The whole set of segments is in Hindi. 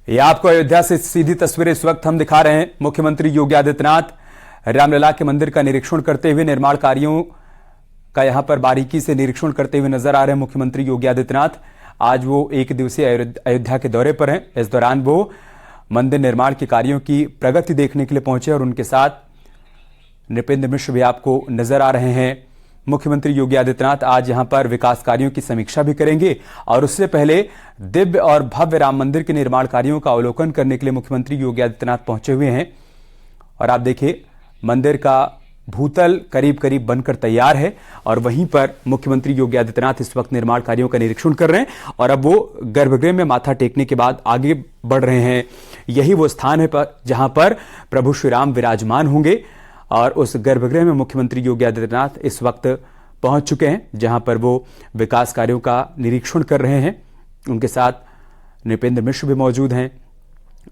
ये आपको अयोध्या से सीधी तस्वीरें इस वक्त हम दिखा रहे हैं। मुख्यमंत्री योगी आदित्यनाथ रामलला के मंदिर का निरीक्षण करते हुए, निर्माण कार्यों का यहां पर बारीकी से निरीक्षण करते हुए नजर आ रहे हैं। मुख्यमंत्री योगी आदित्यनाथ आज वो एक दिवसीय अयोध्या के दौरे पर हैं। इस दौरान वो मंदिर निर्माण के कार्यों की प्रगति देखने के लिए पहुंचे और उनके साथ नृपेंद्र मिश्र भी आपको नजर आ रहे हैं। मुख्यमंत्री योगी आदित्यनाथ आज यहां पर विकास कार्यों की समीक्षा भी करेंगे और उससे पहले दिव्य और भव्य राम मंदिर के निर्माण कार्यों का अवलोकन करने के लिए मुख्यमंत्री योगी आदित्यनाथ पहुंचे हुए हैं। और आप देखिए, मंदिर का भूतल करीब करीब बनकर तैयार है और वहीं पर मुख्यमंत्री योगी आदित्यनाथ इस वक्त निर्माण कार्यों का निरीक्षण कर रहे हैं और अब वो गर्भगृह में माथा टेकने के बाद आगे बढ़ रहे हैं। यही वो स्थान है जहां पर प्रभु श्री राम विराजमान होंगे और उस गर्भगृह में मुख्यमंत्री योगी आदित्यनाथ इस वक्त पहुंच चुके हैं, जहां पर वो विकास कार्यों का निरीक्षण कर रहे हैं। उनके साथ नृपेंद्र मिश्र भी मौजूद हैं।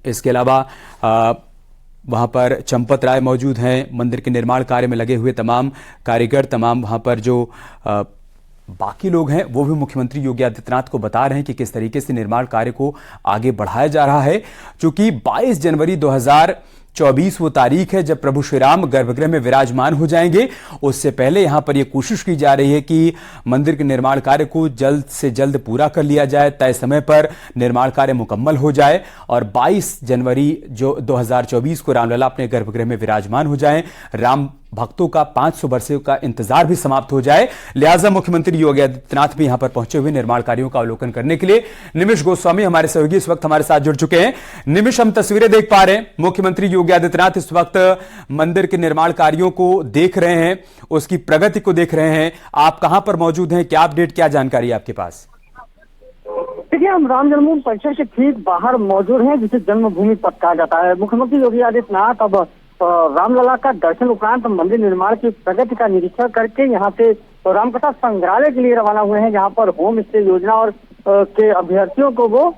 इसके अलावा वहां पर चंपत राय मौजूद हैं। मंदिर के निर्माण कार्य में लगे हुए तमाम कारीगर, तमाम वहां पर जो बाकी लोग हैं, वो भी मुख्यमंत्री योगी आदित्यनाथ को बता रहे हैं कि किस तरीके से निर्माण कार्य को आगे बढ़ाया जा रहा है। चूंकि 22 जनवरी 2024 वो तारीख है जब प्रभु श्री राम गर्भगृह में विराजमान हो जाएंगे। उससे पहले यहां पर यह कोशिश की जा रही है कि मंदिर के निर्माण कार्य को जल्द से जल्द पूरा कर लिया जाए, तय समय पर निर्माण कार्य मुकम्मल हो जाए और 22 जनवरी जो 2024 को रामलला अपने गर्भगृह में विराजमान हो जाएं। राम भक्तों का 500 वर्षों का इंतजार भी समाप्त हो जाए। लिहाजा मुख्यमंत्री योगी आदित्यनाथ भी यहां पर पहुंचे हुए निर्माण कार्यों का अवलोकन करने के लिए। निमिष गोस्वामी हमारे सहयोगी इस वक्त हमारे साथ जुड़ चुके हैं। निमिष, हम तस्वीरें देख पा रहे हैं, मुख्यमंत्री योगी आदित्यनाथ इस वक्त मंदिर के निर्माण कार्यों को देख रहे हैं, उसकी प्रगति को देख रहे हैं। आप कहां पर मौजूद हैं, क्या अपडेट, क्या जानकारी है आपके पास? देखिए, हम राम जन्मभूमि परिसर के ठीक बाहर मौजूद हैं, जिसे जन्मभूमि पथ कहा जाता है। मुख्यमंत्री योगी आदित्यनाथ अब रामलला का दर्शन उपरांत मंदिर निर्माण की प्रगति का निरीक्षण करके यहाँ से रामकथा संग्रहालय के लिए रवाना हुए हैं, जहाँ पर होम स्टे योजना और के अभ्यर्थियों को वो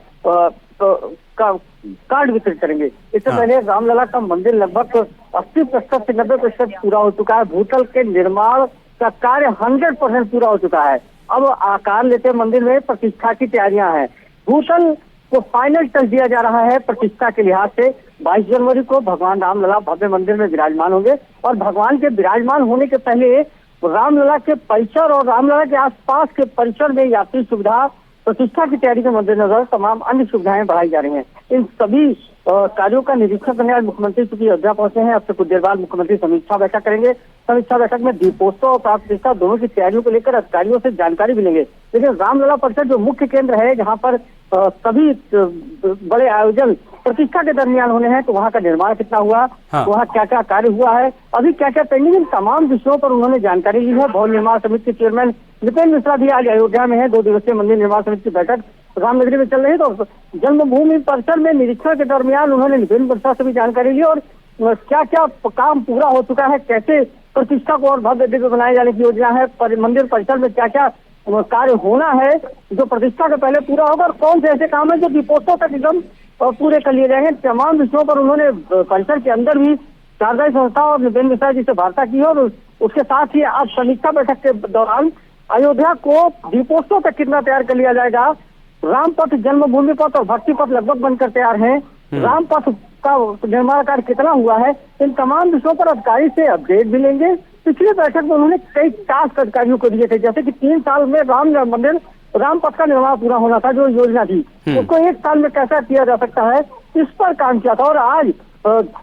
कार्ड वितरित करेंगे। इससे पहले रामलला का मंदिर लगभग 80% से 90% पूरा हो चुका है। भूतल के निर्माण का कार्य 100% पूरा हो चुका है। अब आकार लेते मंदिर में प्रतिष्ठा की तैयारियां हैं। भूतल को फाइनल टच दिया जा रहा है प्रतिष्ठा के लिहाज से। 22 जनवरी को भगवान रामलला भव्य मंदिर में विराजमान होंगे और भगवान के विराजमान होने के पहले रामलला के परिसर और रामलला के आसपास के परिसर में यात्री सुविधा, प्रतिष्ठा की तैयारी के मद्देनजर तमाम अन्य सुविधाएं बढ़ाई जा रही हैं। इन सभी कार्यों का निरीक्षण करने आज मुख्यमंत्री चूंकि अयोध्या पहुंचे हैं, अब से कुछ देर बाद मुख्यमंत्री समीक्षा बैठक करेंगे। समीक्षा बैठक में दीपोत्सव और प्राण प्रतिष्ठा दोनों की तैयारियों को लेकर अधिकारियों से जानकारी भी लेंगे। लेकिन रामलला परिसर जो मुख्य केंद्र है, जहाँ पर सभी बड़े आयोजन प्रतिष्ठा के दरमियान होने हैं, तो वहाँ का निर्माण कितना हुआ, वहाँ क्या क्या कार्य हुआ है, अभी क्या क्या पेंडिंग, इन तमाम विषयों पर उन्होंने जानकारी ली है। भवन निर्माण समिति के चेयरमैन नृपेंद्र मिश्रा भी आज अयोध्या में है। 2 दिवसीय मंदिर निर्माण समिति की बैठक रामनगरी में चल रही है, तो जन्मभूमि परिसर में निरीक्षण के दरमियान उन्होंने नृपेंद्र मिश्रा से भी जानकारी ली और क्या क्या काम पूरा हो चुका है, कैसे प्रतिष्ठा को और भव्य दिव्य बनाए जाने की योजना है, मंदिर परिसर में क्या क्या कार्य होना है जो प्रतिष्ठा के पहले पूरा होगा और कौन से ऐसे काम है जो दीपोत्सव तक एकदम पूरे कर लिए जाएंगे। तमाम विषयों पर उन्होंने परिसर के अंदर भी कार्यदायी संस्था और नृपेंद्र मिश्रा जी से वार्ता की और उसके साथ ही आज समीक्षा बैठक के दौरान अयोध्या को दीपोत्सव तक कितना तैयार कर लिया जाएगा, राम पथ, जन्मभूमि पथ और भक्ति पथ लगभग बनकर तैयार हैं, राम पथ का निर्माण कार्य कितना हुआ है, इन तमाम विषयों पर अधिकारी से अपडेट भी लेंगे। पिछली बैठक में उन्होंने कई टास्क अधिकारियों को दिए थे, जैसे कि 3 साल में राम मंदिर, राम पथ का निर्माण पूरा होना था, जो योजना थी उसको 1 साल में कैसा किया जा सकता है, इस पर काम किया था। और आज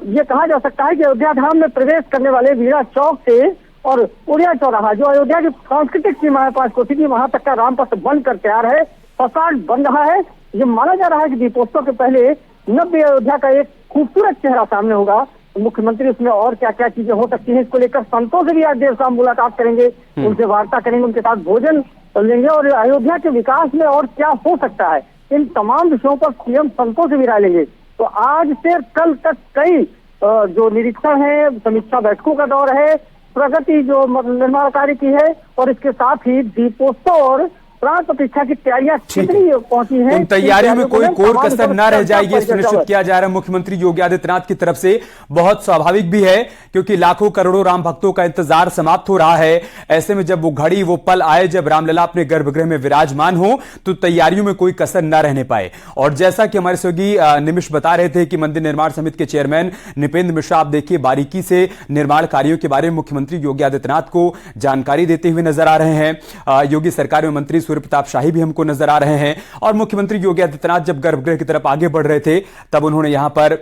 ये कहा जा सकता है कि अयोध्या धाम में प्रवेश करने वाले वीरा चौक से और उड़िया चौराहा, जो अयोध्या की सांस्कृतिक सीमा है 5 कोसी की, वहां तक का राम पथ बनकर तैयार है, फसाड बन रहा है। ये माना जा रहा है कि दीपोत्सव के पहले नव्य अयोध्या का एक खूबसूरत चेहरा सामने होगा। मुख्यमंत्री इसमें और क्या क्या चीजें हो सकती हैं, इसको लेकर संतों से भी आज देर शाम मुलाकात करेंगे, उनसे वार्ता करेंगे, उनके साथ भोजन लेंगे और अयोध्या के विकास में और क्या हो सकता है, इन तमाम विषयों पर सीएम संतों से भी राय लेंगे। तो आज से कल तक कई जो निरीक्षण है, समीक्षा बैठकों का दौर है, प्रगति जो निर्माण कार्य की है और इसके साथ ही दीपोत्सव और प्राण प्रतिष्ठा की तैयारियां कितनी पहुंची हैं। उन तैयारियों में कोई कोर कसर न रह जाए, ये सुनिश्चित किया जा रहा है मुख्यमंत्री योगी आदित्यनाथ की तरफ से। बहुत स्वाभाविक भी है, क्योंकि लाखों करोड़ों राम भक्तों का इंतजार समाप्त हो रहा है। ऐसे में जब वो घड़ी, वो पल आए जब रामलला अपने गर्भगृह में विराजमान हो, तो तैयारियों में कोई कसर न रहने पाए। और जैसा कि हमारे सहयोगी निमिष बता रहे थे कि मंदिर निर्माण समिति के चेयरमैन निपेंद्र मिश्रा, आप देखिए बारीकी से निर्माण कार्यों के बारे में मुख्यमंत्री योगी आदित्यनाथ को जानकारी देते हुए नजर आ रहे हैं। योगी सरकार में मंत्री सूर्य प्रताप शाही भी हमको नजर आ रहे हैं। और मुख्यमंत्री योगी आदित्यनाथ जब गर्भगृह की तरफ आगे बढ़ रहे थे, तब उन्होंने यहां पर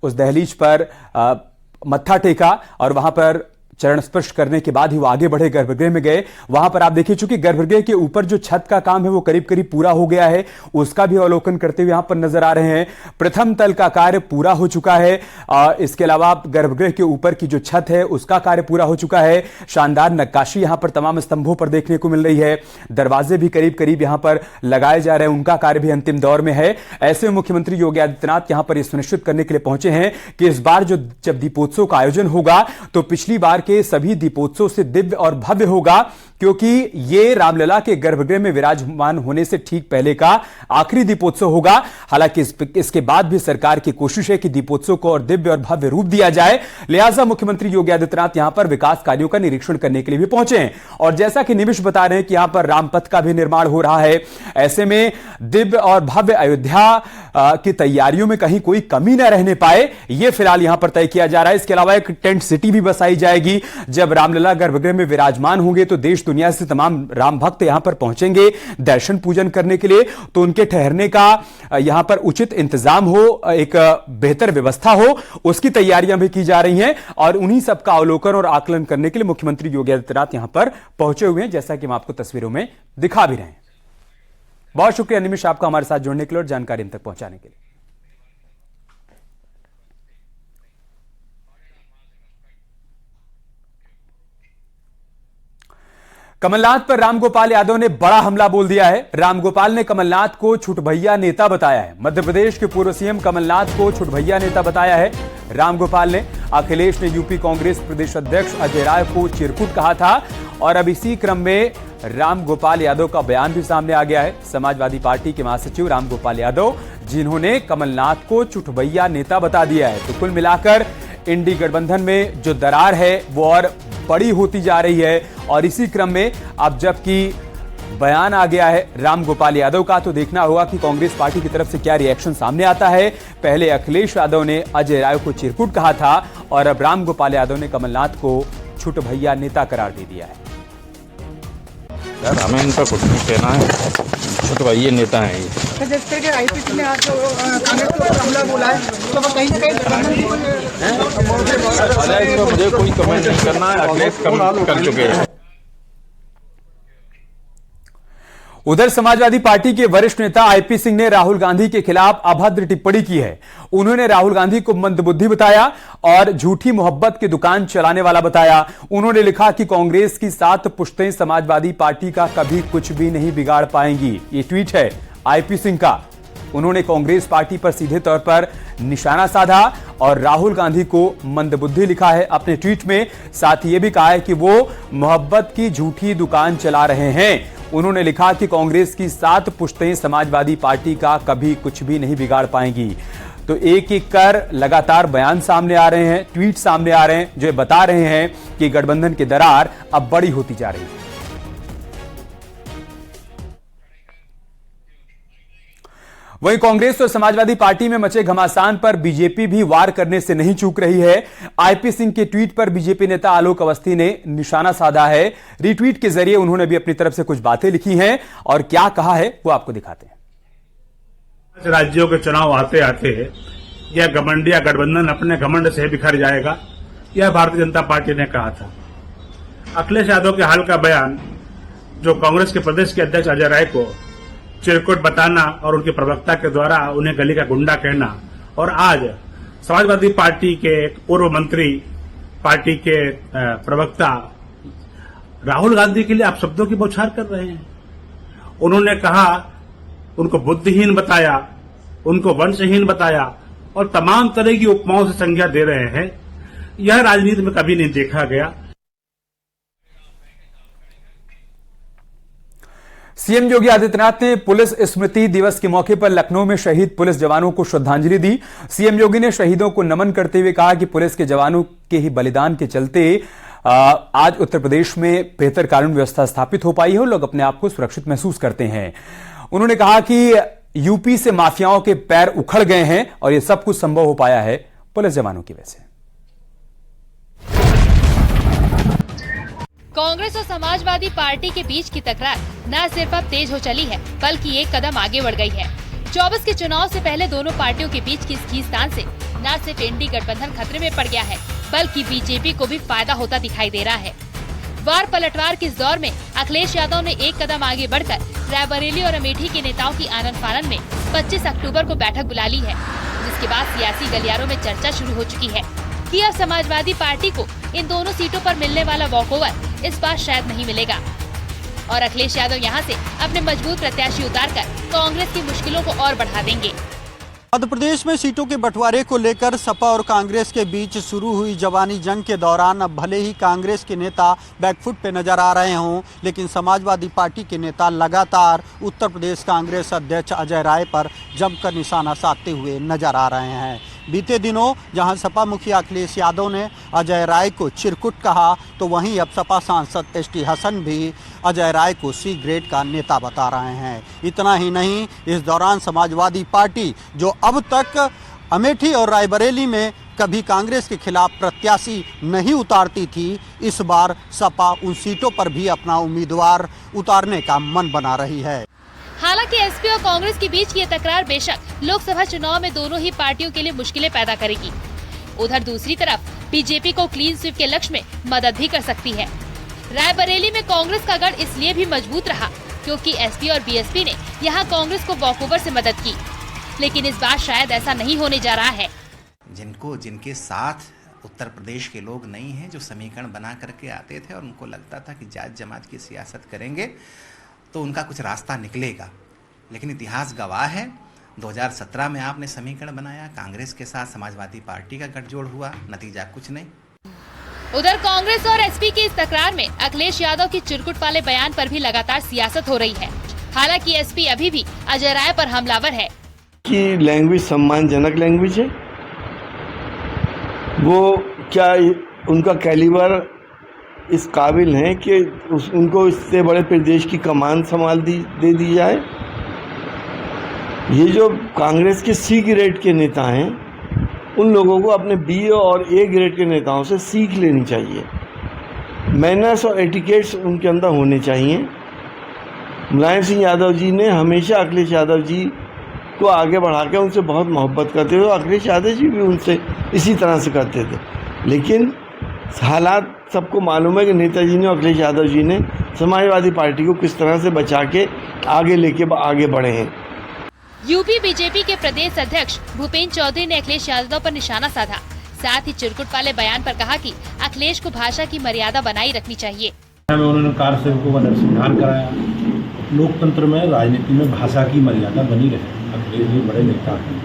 उस दहलीज पर मत्था टेका और वहां पर चरण स्पर्श करने के बाद ही वो आगे बढ़े, गर्भगृह में गए। वहां पर आप देखिए, चूंकि गर्भगृह के ऊपर जो छत का काम है वो करीब करीब पूरा हो गया है, उसका भी अवलोकन करते हुए यहां पर नजर आ रहे हैं। प्रथम तल का कार्य पूरा हो चुका है। इसके अलावा गर्भगृह के ऊपर की जो छत है उसका कार्य पूरा हो चुका है। शानदार नक्काशी यहां पर तमाम स्तंभों पर देखने को मिल रही है। दरवाजे भी करीब करीब यहां पर लगाए जा रहे हैं, उनका कार्य भी अंतिम दौर में है। ऐसे में मुख्यमंत्री योगी आदित्यनाथ यहां पर यह सुनिश्चित करने के लिए पहुंचे हैं कि इस बार जब दीपोत्सव का आयोजन होगा, तो पिछली बार के सभी दीपोत्सव से दिव्य और भव्य होगा, क्योंकि ये रामलला के गर्भगृह में विराजमान होने से ठीक पहले का आखिरी दीपोत्सव होगा। हालांकि इसके बाद भी सरकार की कोशिश है कि दीपोत्सव को और दिव्य और भव्य रूप दिया जाए। लिहाजा मुख्यमंत्री योगी आदित्यनाथ यहां पर विकास कार्यों का निरीक्षण करने के लिए भी पहुंचे हैं। और जैसा कि निमिष बता रहे हैं कि यहां पर रामपथ का भी निर्माण हो रहा है। ऐसे में दिव्य और भव्य अयोध्या की तैयारियों में कहीं कोई कमी न रहने पाए, यह फिलहाल यहां पर तय किया जा रहा है। इसके अलावा एक टेंट सिटी भी बसाई जाएगी। जब रामलला गर्भगृह में विराजमान होंगे, तो देश दुनिया से तमाम राम भक्त यहां पर पहुंचेंगे दर्शन पूजन करने के लिए, तो उनके ठहरने का यहां पर उचित इंतजाम हो, एक बेहतर व्यवस्था हो, उसकी तैयारियां भी की जा रही हैं। और उन्हीं सबका अवलोकन और आकलन करने के लिए मुख्यमंत्री योगी आदित्यनाथ यहां पर पहुंचे हुए हैं, जैसा कि हम आपको तस्वीरों में दिखा भी रहे हैं। बहुत शुक्रिया निमिष आपका हमारे साथ जुड़ने के लिए और जानकारी हम तक पहुंचाने के लिए। कमलनाथ पर रामगोपाल यादव ने बड़ा हमला बोल दिया है। रामगोपाल ने कमलनाथ को छुटभैया नेता बताया है। मध्य प्रदेश के पूर्व सीएम कमलनाथ को छुटभैया नेता बताया है रामगोपाल ने। अखिलेश ने यूपी कांग्रेस प्रदेश अध्यक्ष अजय राय को चिरकुट कहा था। और अब इसी क्रम में रामगोपाल यादव का बयान भी सामने आ गया है। समाजवादी पार्टी के महासचिव रामगोपाल यादव, जिन्होंने कमलनाथ को छुटभैया नेता बता दिया है। तो कुल मिलाकर इंडी गठबंधन में जो दरार है वो और बड़ी होती जा रही है। और इसी क्रम में अब जबकि बयान आ गया है रामगोपाल यादव का, तो देखना होगा कि कांग्रेस पार्टी की तरफ से क्या रिएक्शन सामने आता है। पहले अखिलेश यादव ने अजय राय को चिरकुट कहा था और अब रामगोपाल यादव ने कमलनाथ को छुटभैया नेता करार दे दिया है। यार हमें इनका कुछ नहीं कहना है, छुटभैया नेता है ये। तो जिस तरह के आईपीसी ने आज कांग्रेस को हमला बोला है, तो वो कहीं ना कहीं इसको मुझे कोई कमेंट नहीं करना है, अखिलेश कमेंट कर चुके हैं। उधर समाजवादी पार्टी के वरिष्ठ नेता आईपी सिंह ने राहुल गांधी के खिलाफ अभद्र टिप्पणी की है। उन्होंने राहुल गांधी को मंदबुद्धि बताया और झूठी मोहब्बत की दुकान चलाने वाला बताया। उन्होंने लिखा कि कांग्रेस की 7 पुश्तें समाजवादी पार्टी का कभी कुछ भी नहीं बिगाड़ पाएंगी। ये ट्वीट है आईपी सिंह का। उन्होंने कांग्रेस पार्टी पर सीधे तौर पर निशाना साधा और राहुल गांधी को मंदबुद्धि लिखा है अपने ट्वीट में। साथ ही यह भी कहा है कि वो मोहब्बत की झूठी दुकान चला रहे हैं। उन्होंने लिखा कि कांग्रेस की 7 पुश्तें समाजवादी पार्टी का कभी कुछ भी नहीं बिगाड़ पाएंगी। तो एक एक कर लगातार बयान सामने आ रहे हैं, ट्वीट सामने आ रहे हैं, जो बता रहे हैं कि गठबंधन की दरार अब बड़ी होती जा रही है। वहीं कांग्रेस और समाजवादी पार्टी में मचे घमासान पर बीजेपी भी वार करने से नहीं चूक रही है। आईपी सिंह के ट्वीट पर बीजेपी नेता आलोक अवस्थी ने निशाना साधा है। रीट्वीट के जरिए उन्होंने भी अपनी तरफ से कुछ बातें लिखी हैं और क्या कहा है वो आपको दिखाते हैं। राज्यों के चुनाव आते आते यह घमंडिया गठबंधन अपने घमंड से बिखर जाएगा, यह भारतीय जनता पार्टी ने कहा था। अखिलेश यादव के हाल का बयान, जो कांग्रेस के प्रदेश के अध्यक्ष अजय राय को चिरकुट बताना और उनके प्रवक्ता के द्वारा उन्हें गली का गुंडा कहना, और आज समाजवादी पार्टी के पूर्व मंत्री, पार्टी के प्रवक्ता राहुल गांधी के लिए आप शब्दों की बौछार कर रहे हैं। उन्होंने कहा, उनको बुद्धिहीन बताया, उनको वंशहीन बताया और तमाम तरह की उपमाओं से संज्ञा दे रहे हैं। यह राजनीति में कभी नहीं देखा गया। सीएम योगी आदित्यनाथ ने पुलिस स्मृति दिवस के मौके पर लखनऊ में शहीद पुलिस जवानों को श्रद्धांजलि दी। सीएम योगी ने शहीदों को नमन करते हुए कहा कि पुलिस के जवानों के ही बलिदान के चलते आज उत्तर प्रदेश में बेहतर कानून व्यवस्था स्थापित हो पाई है और लोग अपने आप को सुरक्षित महसूस करते हैं। उन्होंने कहा कि यूपी से माफियाओं के पैर उखड़ गए हैं और यह सब कुछ संभव हो पाया है पुलिस जवानों की वजह से। कांग्रेस और समाजवादी पार्टी के बीच की तकरार न सिर्फ अब तेज हो चली है बल्कि एक कदम आगे बढ़ गई है। 24 के चुनाव से पहले दोनों पार्टियों के बीच की इस खींचतान से न सिर्फ एनडीए गठबंधन खतरे में पड़ गया है बल्कि बीजेपी को भी फायदा होता दिखाई दे रहा है। वार पलटवार के इस दौर में अखिलेश यादव ने एक कदम आगे बढ़कर रायबरेली और अमेठी के नेताओं की आनन फानन में 25 अक्टूबर को बैठक बुला ली है, जिसके बाद सियासी गलियारों में चर्चा शुरू हो चुकी है कि अब समाजवादी पार्टी को इन दोनों सीटों पर मिलने वाला वॉकओवर इस बार शायद नहीं मिलेगा और अखिलेश यादव यहां से अपने मजबूत प्रत्याशी उतारकर कांग्रेस की मुश्किलों को और बढ़ा देंगे। मध्य प्रदेश में सीटों के बंटवारे को लेकर सपा और कांग्रेस के बीच शुरू हुई जवानी जंग के दौरान अब भले ही कांग्रेस के नेता बैकफुट पे नजर आ रहे हों, लेकिन समाजवादी पार्टी के नेता लगातार उत्तर प्रदेश कांग्रेस अध्यक्ष अजय राय पर जमकर निशाना साधते हुए नजर आ रहे हैं। बीते दिनों जहां सपा मुखिया अखिलेश यादव ने अजय राय को चिरकुट कहा, तो वहीं अब सपा सांसद एसटी हसन भी अजय राय को सी ग्रेड का नेता बता रहे हैं। इतना ही नहीं, इस दौरान समाजवादी पार्टी जो अब तक अमेठी और रायबरेली में कभी कांग्रेस के खिलाफ प्रत्याशी नहीं उतारती थी, इस बार सपा उन सीटों पर भी अपना उम्मीदवार उतारने का मन बना रही है। हालांकि एसपी और कांग्रेस के बीच की ये तकरार बेशक लोकसभा चुनाव में दोनों ही पार्टियों के लिए मुश्किलें पैदा करेगी, उधर दूसरी तरफ बीजेपी को क्लीन स्वीप के लक्ष्य में मदद भी कर सकती है। रायबरेली में कांग्रेस का गढ़ इसलिए भी मजबूत रहा क्योंकि एसपी और बीएसपी ने यहाँ कांग्रेस को वॉकओवर से मदद की, लेकिन इस बार शायद ऐसा नहीं होने जा रहा है। जिनके साथ उत्तर प्रदेश के लोग नहीं हैं, जो समीकरण बना करके आते थे और उनको लगता था कि जात जमात की सियासत करेंगे तो उनका कुछ रास्ता निकलेगा, लेकिन इतिहास गवाह है 2017 में आपने समीकरण बनाया, कांग्रेस के साथ समाजवादी पार्टी का गठजोड़ हुआ, नतीजा कुछ नहीं। उधर कांग्रेस और एसपी की इस तकरार में अखिलेश यादव की चिरकुट वाले बयान पर भी लगातार सियासत हो रही है। हालांकि एसपी अभी भी अजय राय पर हमलावर है कि लैंग्वेज सम्मानजनक लैंग्वेज है, वो क्या उनका कैलिबर इस काबिल हैं कि उनको इससे बड़े प्रदेश की कमान दे दी जाए। ये जो कांग्रेस के सी ग्रेड के नेता हैं, उन लोगों को अपने बी और ए ग्रेड के नेताओं से सीख लेनी चाहिए। मैनर्स और एटिकेट्स उनके अंदर होने चाहिए। मुलायम सिंह यादव जी ने हमेशा अखिलेश यादव जी को आगे बढ़ा के उनसे बहुत मोहब्बत करते थे, अखिलेश यादव जी भी उनसे इसी तरह से करते थे, लेकिन हालात सबको मालूम है कि नेताजी ने अखिलेश यादव जी ने समाजवादी पार्टी को किस तरह से बचा के आगे बढ़े हैं। यूपी बीजेपी के प्रदेश अध्यक्ष भूपेंद्र चौधरी ने अखिलेश यादव पर निशाना साधा, साथ ही चिरकुट वाले बयान पर कहा कि अखिलेश को भाषा की मर्यादा बनाई रखनी चाहिए। उन्होंने कार सेवकों का नरसंहार कराया। लोकतंत्र में, राजनीति में भाषा की मर्यादा बनी रहे। अखिलेश जी बड़े नेता हैं,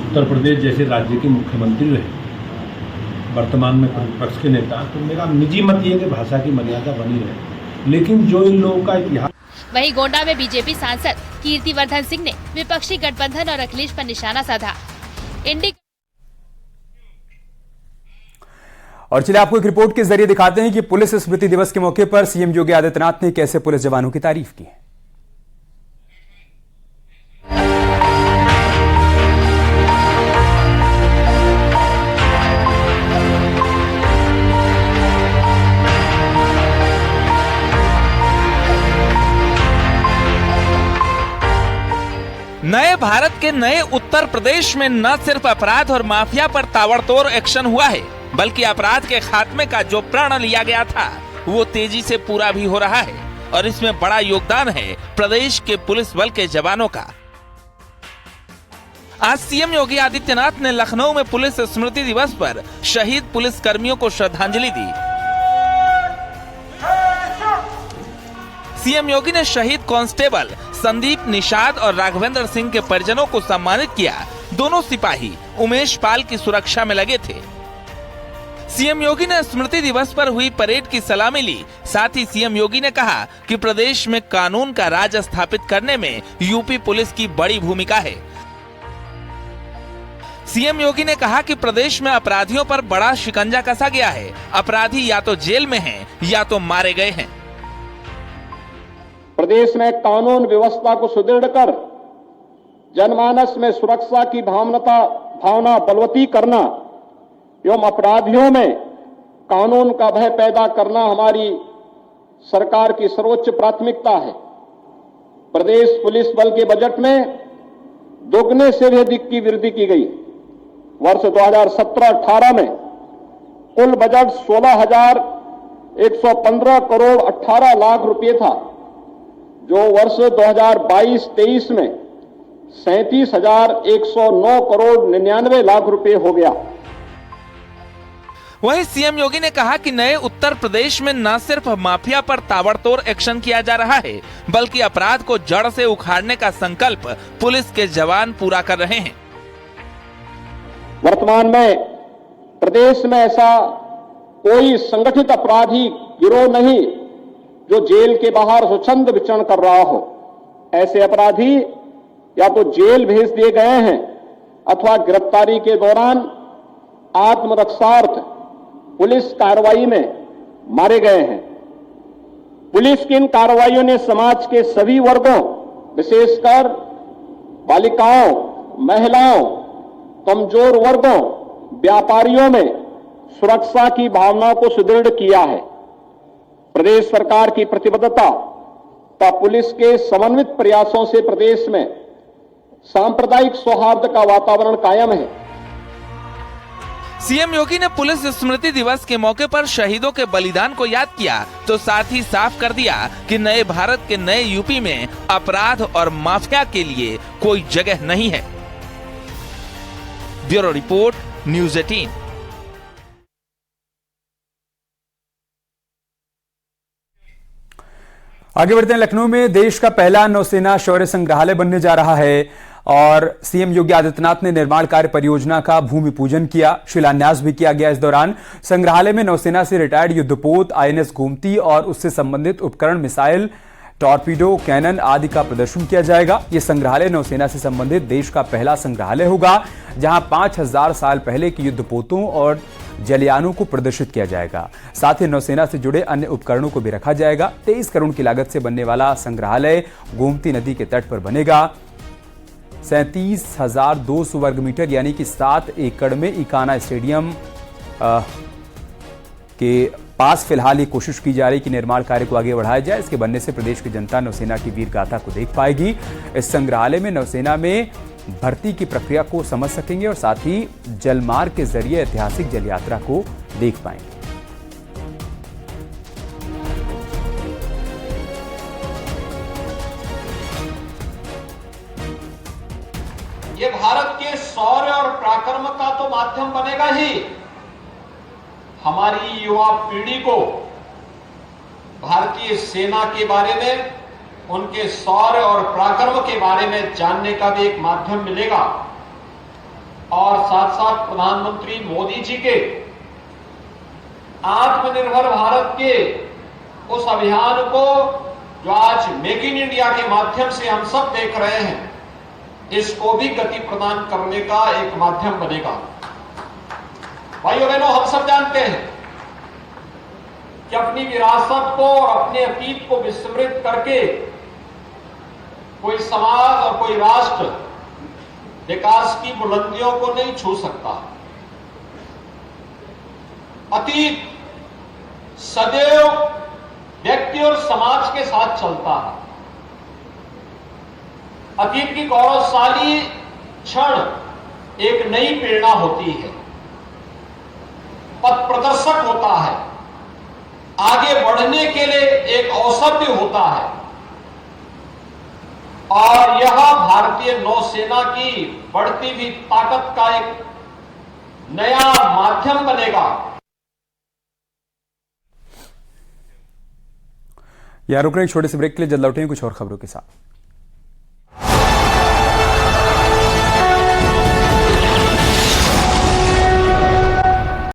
उत्तर प्रदेश जैसे राज्य के मुख्यमंत्री रहे, वर्तमान में प्रतिपक्ष के नेता, तो मेरा निजी मत ये कि भाषा की मर्यादा बनी रहे, लेकिन जो इन लोगों का इतिहास। वहीं गोंडा में बीजेपी सांसद कीर्तिवर्धन सिंह ने विपक्षी गठबंधन और अखिलेश पर निशाना साधा। और चलिए आपको एक रिपोर्ट के जरिए दिखाते हैं कि पुलिस स्मृति दिवस के मौके पर सीएम योगी आदित्यनाथ ने कैसे पुलिस जवानों की तारीफ की। नए भारत के नए उत्तर प्रदेश में न सिर्फ अपराध और माफिया पर ताबड़तोड़ एक्शन हुआ है, बल्कि अपराध के खात्मे का जो प्रण लिया गया था वो तेजी से पूरा भी हो रहा है और इसमें बड़ा योगदान है प्रदेश के पुलिस बल के जवानों का। आज सीएम योगी आदित्यनाथ ने लखनऊ में पुलिस स्मृति दिवस पर शहीद पुलिस कर्मियों को श्रद्धांजलि दी। सीएम योगी ने शहीद कांस्टेबल संदीप निषाद और राघवेंद्र सिंह के परिजनों को सम्मानित किया। दोनों सिपाही उमेश पाल की सुरक्षा में लगे थे। सीएम योगी ने स्मृति दिवस पर हुई परेड की सलामी ली। साथ ही सीएम योगी ने कहा कि प्रदेश में कानून का राज स्थापित करने में यूपी पुलिस की बड़ी भूमिका है। सीएम योगी ने कहा कि प्रदेश में अपराधियों पर बड़ा शिकंजा कसा गया है। अपराधी या तो जेल में हैं या तो मारे गए हैं। प्रदेश में कानून व्यवस्था को सुदृढ़ कर जनमानस में सुरक्षा की भावना बलवती करना एवं अपराधियों में कानून का भय पैदा करना हमारी सरकार की सर्वोच्च प्राथमिकता है। प्रदेश पुलिस बल के बजट में दोगुने से भी अधिक की वृद्धि की गई। वर्ष 2017-18 में कुल बजट 16,115 करोड़ 18 लाख रुपए था, जो वर्ष 2022-23 में 37,109 करोड़ 99 लाख रुपए हो गया। वहीं सीएम योगी ने कहा कि नए उत्तर प्रदेश में न सिर्फ माफिया पर ताबड़तोड़ एक्शन किया जा रहा है, बल्कि अपराध को जड़ से उखाड़ने का संकल्प पुलिस के जवान पूरा कर रहे हैं। वर्तमान में प्रदेश में ऐसा कोई संगठित अपराधी गिरोह नहीं जो जेल के बाहर स्वच्छंद विचरण कर रहा हो। ऐसे अपराधी या तो जेल भेज दिए गए हैं अथवा गिरफ्तारी के दौरान आत्मरक्षार्थ पुलिस कार्रवाई में मारे गए हैं। पुलिस की इन कार्रवाइयों ने समाज के सभी वर्गों, विशेषकर बालिकाओं, महिलाओं, कमजोर वर्गों, व्यापारियों में सुरक्षा की भावना को सुदृढ़ किया है। प्रदेश सरकार की प्रतिबद्धता व पुलिस के समन्वित प्रयासों से प्रदेश में सांप्रदायिक सौहार्द का वातावरण कायम है। सीएम योगी ने पुलिस स्मृति दिवस के मौके पर शहीदों के बलिदान को याद किया, तो साथ ही साफ कर दिया कि नए भारत के नए यूपी में अपराध और माफिया के लिए कोई जगह नहीं है। Bureau report, news 18। आगे बढ़ते हैं। लखनऊ में देश का पहला नौसेना शौर्य संग्रहालय बनने जा रहा है और सीएम योगी आदित्यनाथ ने निर्माण कार्य परियोजना का भूमि पूजन किया, शिलान्यास भी किया गया। इस दौरान संग्रहालय में नौसेना से रिटायर्ड युद्धपोत आईएनएस गोमती और उससे संबंधित उपकरण, मिसाइल, टॉर्पीडो, कैनन आदि का प्रदर्शन किया जाएगा। यह संग्रहालय नौसेना से संबंधित देश का पहला संग्रहालय होगा, जहां 5,000 साल पहले के युद्धपोतों और जलयानों को प्रदर्शित किया जाएगा। साथ ही नौसेना से जुड़े अन्य उपकरणों को भी रखा जाएगा। 23 करोड़ की लागत से बनने वाला संग्रहालय गोमती नदी के तट पर बनेगा। 37,200 वर्ग मीटर यानी कि 7 एकड़ में इकाना स्टेडियम के पास फिलहाल ये कोशिश की जा रही कि निर्माण कार्य को आगे बढ़ाया जाए। इसके बनने से प्रदेश की जनता नौसेना की वीर गाथा को देख पाएगी। इस संग्रहालय में नौसेना में भर्ती की प्रक्रिया को समझ सकेंगे और साथ ही जलमार्ग के जरिए ऐतिहासिक जल यात्रा को देख पाएंगे। ये भारत के शौर्य और पराक्रम का तो माध्यम बनेगा ही। हमारी युवा पीढ़ी को भारतीय सेना के बारे में, उनके शौर्य और पराक्रम के बारे में जानने का भी एक माध्यम मिलेगा। और साथ साथ प्रधानमंत्री मोदी जी के आत्मनिर्भर भारत के उस अभियान को जो आज मेक इन इंडिया के माध्यम से हम सब देख रहे हैं, इसको भी गति प्रदान करने का एक माध्यम बनेगा। भाइयों बहनों, हम सब जानते हैं कि अपनी विरासत को और अपने अतीत को विस्मृत करके कोई समाज और कोई राष्ट्र विकास की बुलंदियों को नहीं छू सकता। अतीत सदैव व्यक्ति और समाज के साथ चलता है। अतीत की गौरवशाली क्षण एक नई प्रेरणा होती है, पथ प्रदर्शक होता है, आगे बढ़ने के लिए एक अवसर भी होता है। और यह भारतीय नौसेना की बढ़ती हुई ताकत का एक नया माध्यम बनेगा। यहां रुक रहे एक छोटे से ब्रेक के लिए, जल्द लौटेंगे कुछ और खबरों के साथ।